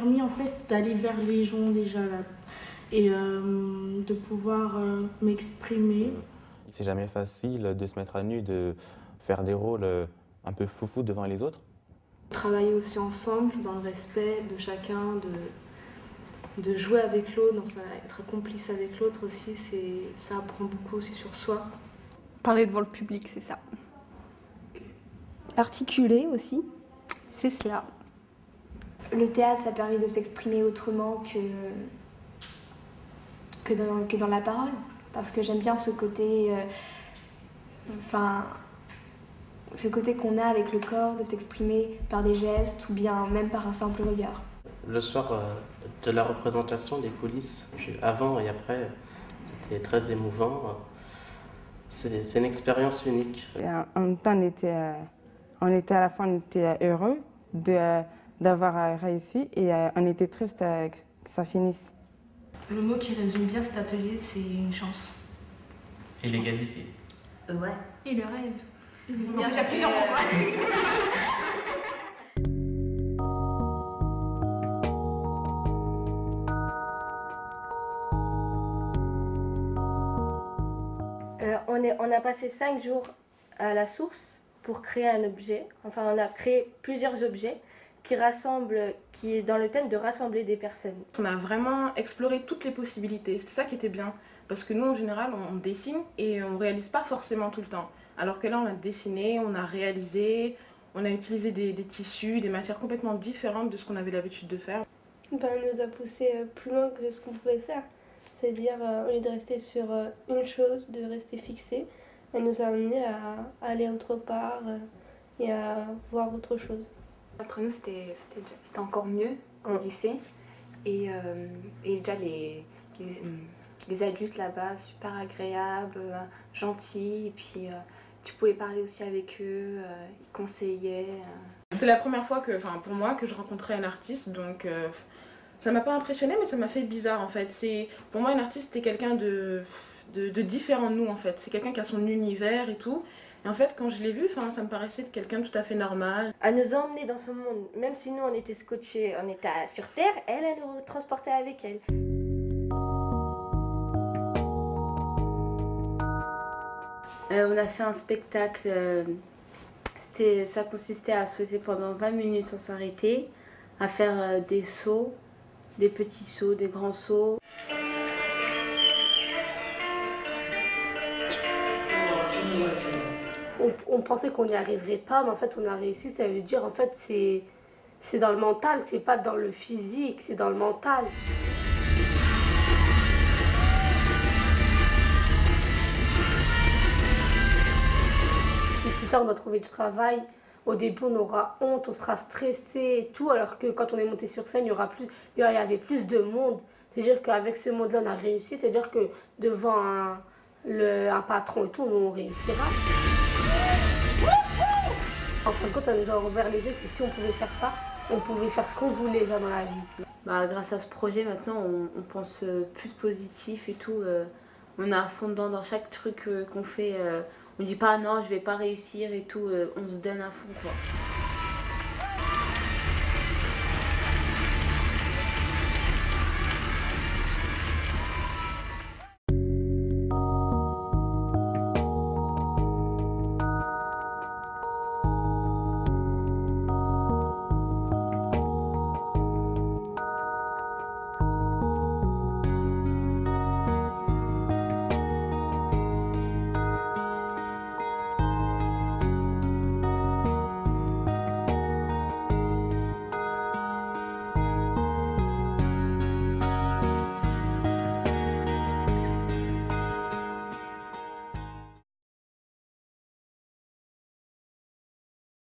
permis en fait d'aller vers les gens déjà là et de pouvoir m'exprimer. C'est jamais facile de se mettre à nu, de faire des rôles un peu foufou devant les autres. Travailler aussi ensemble dans le respect de chacun, de jouer avec l'autre, être complice avec l'autre aussi, ça apprend beaucoup aussi sur soi. Parler devant le public, c'est ça. Articuler aussi. C'est cela. Le théâtre, ça permet de s'exprimer autrement que dans la parole. Parce que j'aime bien ce côté, ce côté qu'on a avec le corps, de s'exprimer par des gestes ou bien même par un simple regard. Le soir de la représentation des coulisses, avant et après, c'était très émouvant. C'est une expérience unique. Et en même temps, on était à la fin, on était heureux d'avoir réussi et on était triste que ça finisse. Le mot qui résume bien cet atelier, c'est une chance. Et l'égalité. Ouais. Et le rêve. Il y a plusieurs mots. On a passé 5 jours à la source pour créer un objet. Enfin, on a créé plusieurs objets qui est dans le thème de rassembler des personnes. On a vraiment exploré toutes les possibilités, c'est ça qui était bien. Parce que nous, en général, on dessine et on ne réalise pas forcément tout le temps. Alors que là, on a dessiné, on a réalisé, on a utilisé des tissus, des matières complètement différentes de ce qu'on avait l'habitude de faire. Elle nous a poussé plus loin que ce qu'on pouvait faire. C'est-à-dire, au lieu de rester sur une chose, de rester fixé, elle nous a amené à aller autre part et à voir autre chose. Entre nous, c'était encore mieux au lycée. Et déjà, les adultes là-bas, super agréables, gentils. Et puis, tu pouvais parler aussi avec eux, ils conseillaient. C'est la première fois pour moi que je rencontrais un artiste, donc ça m'a pas impressionnée, mais ça m'a fait bizarre en fait. Pour moi, un artiste, c'était quelqu'un de différent de nous en fait. C'est quelqu'un qui a son univers et tout. Et en fait, quand je l'ai vu, ça me paraissait être quelqu'un de tout à fait normal. Elle nous a emmenés dans son monde. Même si nous, on était scotchés, on était sur Terre, elle nous transportait avec elle. On a fait un spectacle, ça consistait à sauter pendant 20 minutes sans s'arrêter, à faire des sauts, des petits sauts, des grands sauts. On pensait qu'on n'y arriverait pas, mais en fait on a réussi. Ça veut dire en fait c'est dans le mental, c'est pas dans le physique, c'est dans le mental. Si plus tard on doit trouver du travail, au début on aura honte, on sera stressé et tout, alors que quand on est monté sur scène, il y avait plus de monde. C'est-à-dire qu'avec ce monde-là on a réussi, c'est-à-dire que devant un patron et tout, on réussira. En fin de compte, elle nous a ouvert les yeux que si on pouvait faire ça, on pouvait faire ce qu'on voulait déjà dans la vie. Grâce à ce projet, maintenant, on pense plus positif et tout. On est à fond dedans dans chaque truc qu'on fait. On dit pas non, je vais pas réussir et tout. On se donne à fond, quoi.